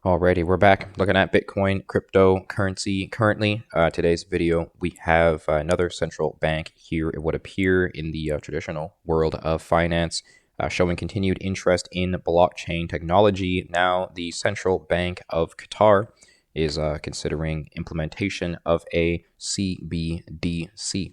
Alrighty, we're back looking at Bitcoin cryptocurrency currently. Today's video, we have another central bank here. It would appear in the traditional world of finance, showing continued interest in blockchain technology. Now, the Central Bank of Qatar is considering implementation of a CBDC.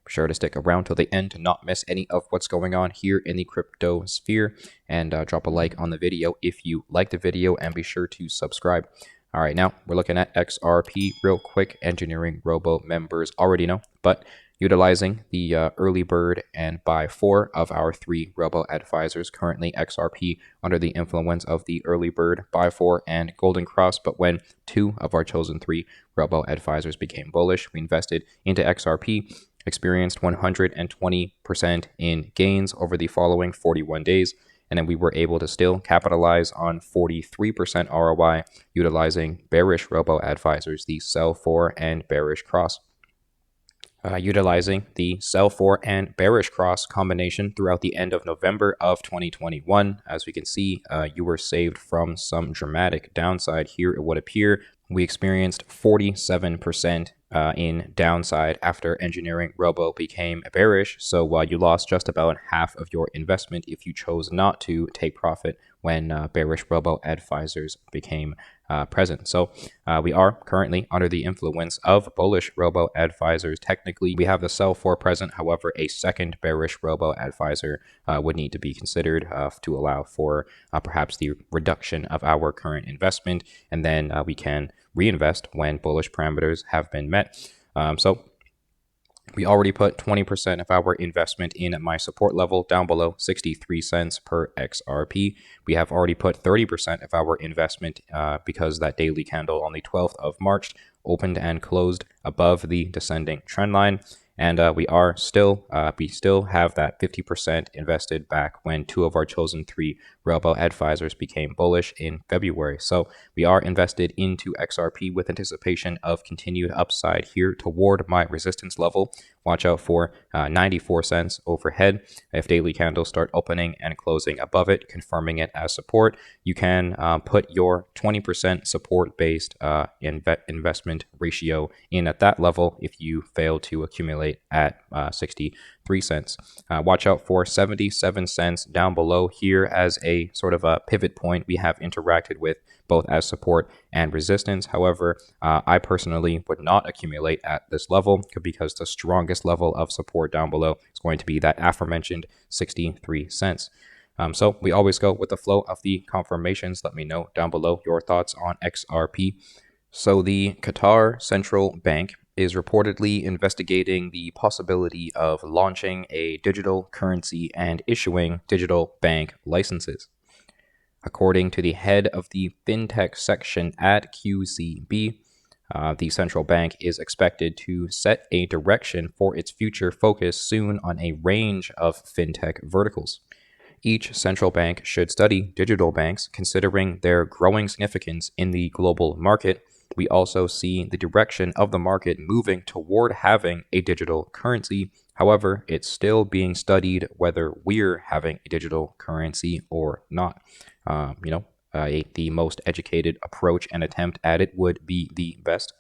Be sure to stick around till the end to not miss any of what's going on here in the crypto sphere, and drop a like on the video if you like the video, and be sure to subscribe. All right, now we're looking at XRP real quick. EngineeringRobo members already know, but utilizing the early bird and buy 4 of our 3 robo advisors, currently XRP under the influence of the early bird, buy 4, and golden cross. But when 2 of our chosen 3 robo advisors became bullish, we invested into XRP, experienced 120% in gains over the following 41 days, and then we were able to still capitalize on 43% ROI utilizing bearish robo advisors, the sell for and bearish cross. Utilizing the sell for and bearish cross combination throughout the end of November of 2021. As we can see, you were saved from some dramatic downside here. It would appear we experienced 47% in downside after EngineeringRobo became bearish. So while you lost just about half of your investment if you chose not to take profit when bearish robo advisors became present. So we are currently under the influence of bullish robo advisors. Technically, we have the sell for present. However, a second bearish robo advisor would need to be considered to allow for perhaps the reduction of our current investment, and then we can reinvest when bullish parameters have been met. So we already put 20% of our investment in at my support level down below 63 cents per XRP. We have already put 30% of our investment because that daily candle on the 12th of March opened and closed above the descending trend line. And we still have that 50% invested back when 2 of our chosen 3 robo advisors became bullish in February. So we are invested into XRP with anticipation of continued upside here toward my resistance level. Watch out for 94 cents overhead. If daily candles start opening and closing above it, confirming it as support, you can put your 20% support-based investment ratio in at that level if you fail to accumulate at 63 cents. Watch out for 77 cents down below here as a sort of a pivot point we have interacted with both as support and resistance. However, I personally would not accumulate at this level because the strongest level of support down below is going to be that aforementioned 63 cents. So we always go with the flow of the confirmations. Let me know down below your thoughts on XRP. So the Qatar Central Bank is reportedly investigating the possibility of launching a digital currency and issuing digital bank licenses. According to the head of the Fintech section at QCB, the central bank is expected to set a direction for its future focus soon on a range of fintech verticals. Each central bank should study digital banks considering their growing significance in the global market. We also see the direction of the market moving toward having a digital currency. However, it's still being studied whether we're having a digital currency or not. The most educated approach and attempt at it would be the best.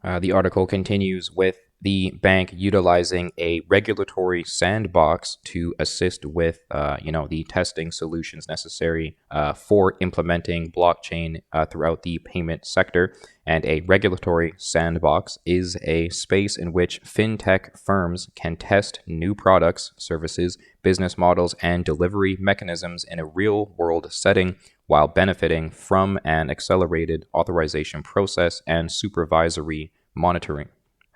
The article continues with the bank utilizing a regulatory sandbox to assist with, the testing solutions necessary for implementing blockchain throughout the payment sector. And a regulatory sandbox is a space in which fintech firms can test new products, services, business models, and delivery mechanisms in a real-world setting while benefiting from an accelerated authorization process and supervisory monitoring.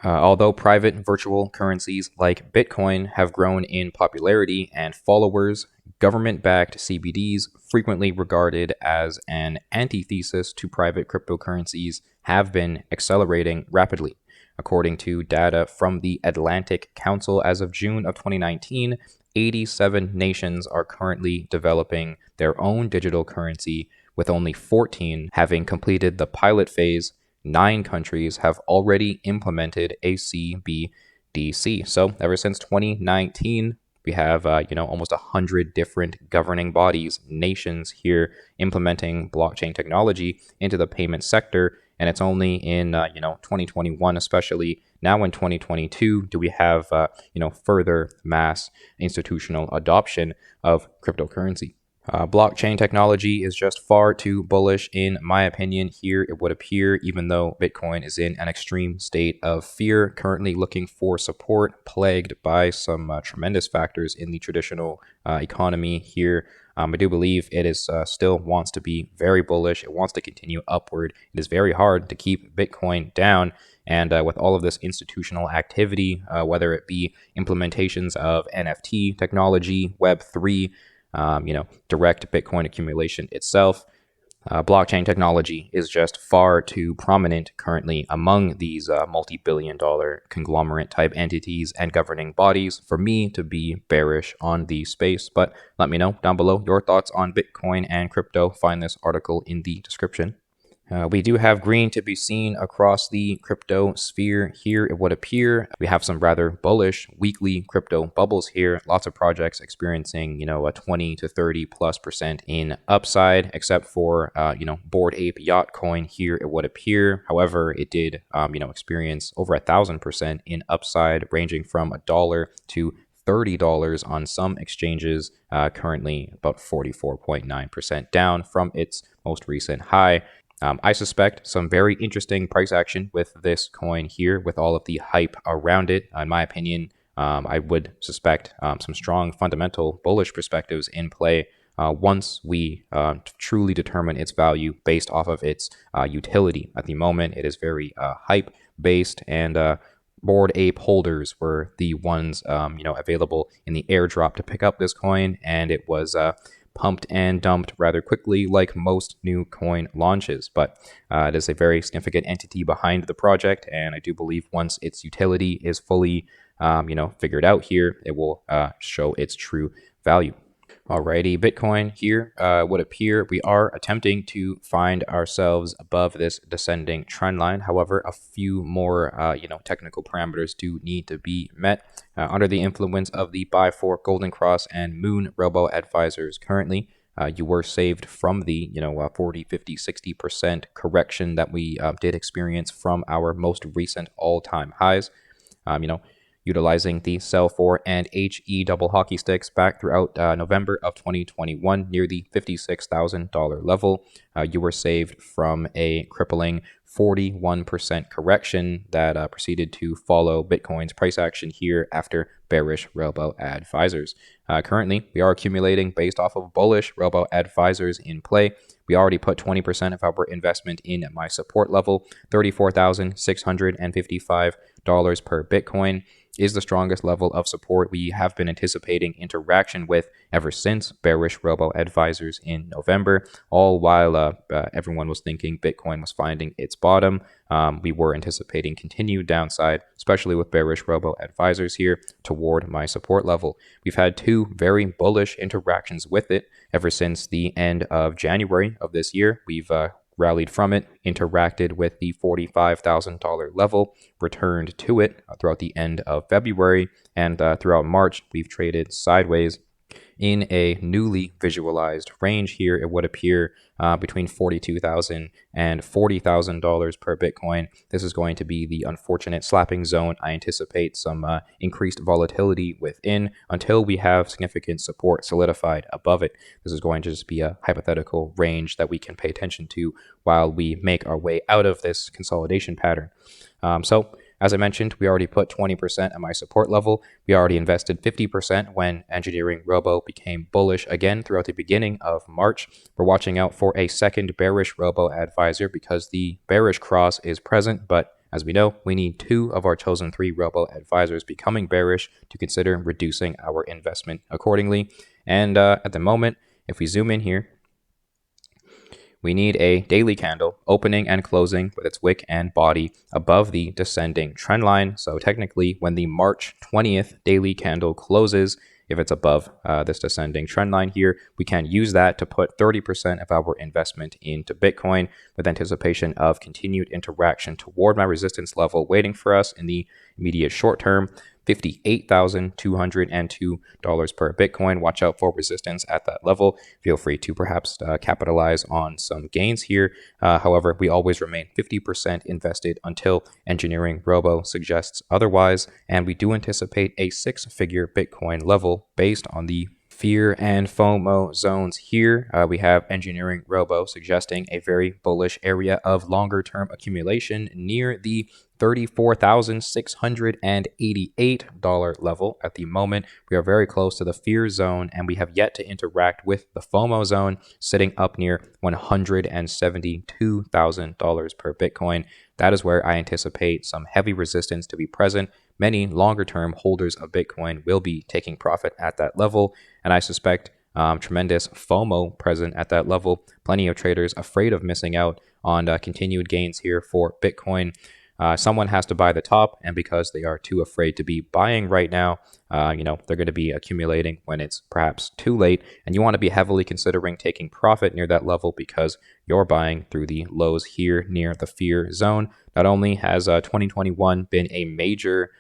Although private virtual currencies like Bitcoin have grown in popularity and followers, government-backed CBDs, frequently regarded as an antithesis to private cryptocurrencies, have been accelerating rapidly. According to data from the Atlantic Council as of June of 2019, 87 nations are currently developing their own digital currency, with only 14 having completed the pilot phase. 9 countries have already implemented a CBDC. So ever since 2019, We have, almost 100 different governing bodies, nations here implementing blockchain technology into the payment sector. And it's only in, 2021, especially now in 2022, do we have, further mass institutional adoption of cryptocurrency. Blockchain technology is just far too bullish, in my opinion. Here, it would appear, even though Bitcoin is in an extreme state of fear, currently looking for support, plagued by some tremendous factors in the traditional economy here. I do believe it is still wants to be very bullish. It wants to continue upward. It is very hard to keep Bitcoin down. And with all of this institutional activity, whether it be implementations of NFT technology, Web3, direct Bitcoin accumulation itself, blockchain technology is just far too prominent currently among these multi-billion-dollar conglomerate type entities and governing bodies for me to be bearish on the space. But let me know down below your thoughts on Bitcoin and crypto. Find this article in the description. We do have green to be seen across the crypto sphere here. It would appear we have some rather bullish weekly crypto bubbles here. Lots of projects experiencing, a 20 to 30+% in upside, except for, Bored Ape Yacht Coin here. It would appear, however, it did, experience over 1,000% in upside, ranging from $1 to $30 on some exchanges, currently about 44.9% down from its most recent high. I suspect some very interesting price action with this coin here, with all of the hype around it. In my opinion, I would suspect some strong fundamental bullish perspectives in play once we truly determine its value based off of its utility. At the moment, it is very hype based, and Bored Ape holders were the ones available in the airdrop to pick up this coin, and it was pumped and dumped rather quickly, like most new coin launches. But it is a very significant entity behind the project, and I do believe once its utility is fully figured out here, it will show its true value. Alrighty, Bitcoin here would appear we are attempting to find ourselves above this descending trend line. However, a few more technical parameters do need to be met. Under the influence of the Buy for Golden Cross and Moon Robo advisors currently, you were saved from the 40, 50, 60% correction that we did experience from our most recent all-time highs. Utilizing the sell for and HE double hockey sticks back throughout November of 2021 near the $56,000 level, you were saved from a crippling 41% correction that proceeded to follow Bitcoin's price action here after bearish Robo advisors. Currently, we are accumulating based off of bullish Robo advisors in play. We already put 20% of our investment in at my support level, $34,655 per Bitcoin. Is the strongest level of support we have been anticipating interaction with ever since bearish Robo advisors in November, all while everyone was thinking Bitcoin was finding its bottom. We were anticipating continued downside, especially with bearish Robo advisors here toward my support level. We've had two very bullish interactions with it ever since the end of January of this year. We've rallied from it, interacted with the $45,000 level, returned to it throughout the end of February, and throughout March, we've traded sideways in a newly visualized range here. It would appear between $42,000 and $40,000 per Bitcoin. This is going to be the unfortunate slapping zone. I anticipate some increased volatility within until we have significant support solidified above it. This is going to just be a hypothetical range that we can pay attention to while we make our way out of this consolidation pattern. As I mentioned, we already put 20% at my support level. We already invested 50% when EngineeringRobo became bullish again throughout the beginning of March. We're watching out for a second bearish Robo advisor because the bearish cross is present, but as we know, we need 2 of our chosen 3 Robo advisors becoming bearish to consider reducing our investment accordingly. And at the moment, if we zoom in here, we need a daily candle opening and closing with its wick and body above the descending trend line. So technically, when the March 20th daily candle closes, if it's above this descending trend line here, we can use that to put 30% of our investment into Bitcoin with anticipation of continued interaction toward my resistance level waiting for us in the immediate short term. $58,202 per Bitcoin. Watch out for resistance at that level. Feel free to perhaps capitalize on some gains here. However, we always remain 50% invested until Engineering Robo suggests otherwise, and we do anticipate a six-figure Bitcoin level based on the fear and FOMO zones here. We have Engineering Robo suggesting a very bullish area of longer term accumulation near the $34,688 level at the moment. We are very close to the fear zone, and we have yet to interact with the FOMO zone, sitting up near $172,000 per Bitcoin. That is where I anticipate some heavy resistance to be present. Many longer-term holders of Bitcoin will be taking profit at that level, and I suspect tremendous FOMO present at that level. Plenty of traders afraid of missing out on continued gains here for Bitcoin. Someone has to buy the top, and because they are too afraid to be buying right now, they're going to be accumulating when it's perhaps too late, and you want to be heavily considering taking profit near that level because you're buying through the lows here near the fear zone. Not only has 2021 been a major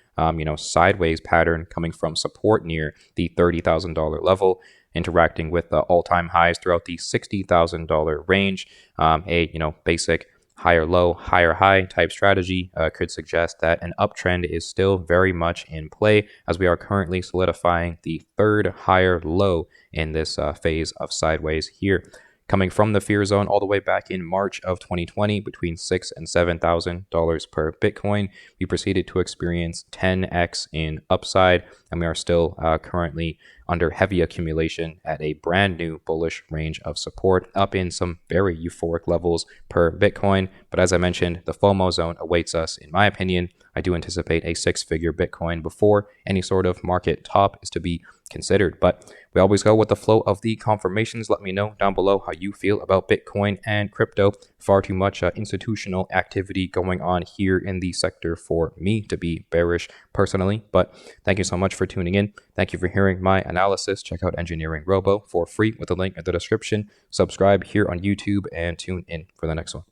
sideways pattern coming from support near the $30,000 level, interacting with the all-time highs throughout the $60,000 range, basic higher low, higher high type strategy could suggest that an uptrend is still very much in play, as we are currently solidifying the third higher low in this phase of sideways here. Coming from the fear zone all the way back in March of 2020, between $6,000 and $7,000 per Bitcoin, we proceeded to experience 10x in upside, and we are still currently under heavy accumulation at a brand new bullish range of support, up in some very euphoric levels per Bitcoin. But as I mentioned, the FOMO zone awaits us. In my opinion, I do anticipate a six-figure Bitcoin before any sort of market top is to be considered. But we always go with the flow of the confirmations. Let me know down below how you feel about Bitcoin and crypto. Far too much institutional activity going on here in the sector for me to be bearish personally. But thank you so much for tuning in. Thank you for hearing my analysis. Check out Engineering Robo for free with the link in the description. Subscribe here on YouTube and tune in for the next one.